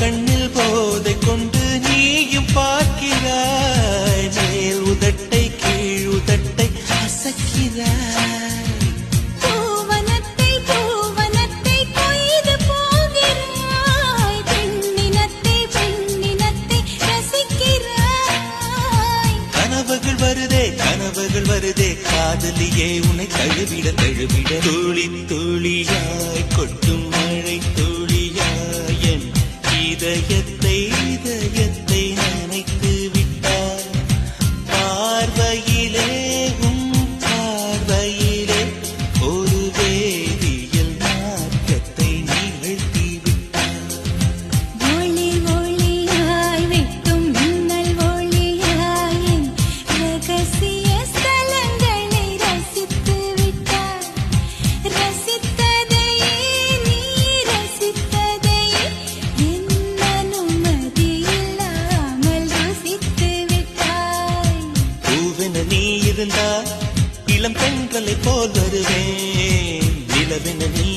கண்ணில் போதை கொண்டு நீயும் பார்க்கிறாய். மேல் உதட்டை கீழ் உதட்டை அசக்கிறாய். பூவனத்தை பூவனத்தை கொய்து போகிறாய். பெண்ணினத்தை பெண்ணினத்தை ரசிக்கிறாய். கனவுகள் வருதே கனவுகள் வருதே காதலியே உன்னை தழுவிட தழுவிட. துளி துளியாய் கொட்டும் மழை துளியாய் என் இதயத்தை இதயத்தை நினைத்து விட்டாய். பார்வையிலே உன் பார்வையிலே ஒரு வேதியியல் மாற்றத்தை நிகழ்த்தி விட்டாய். ஒளி ஒளியாய் வெட்டும் மின்னல் ஒளியாய் என் ரகசிய ஸ்தலங்களை ரசித்து விட்டாய். ரசித்ததையே நீ ரசித்ததையே என் அனுமதி இல்லாமல் ருசித்து விட்டாய். பூவென நீ இருந்தா இளம் பெண்களை போல் வருவேன். நிலவென நீ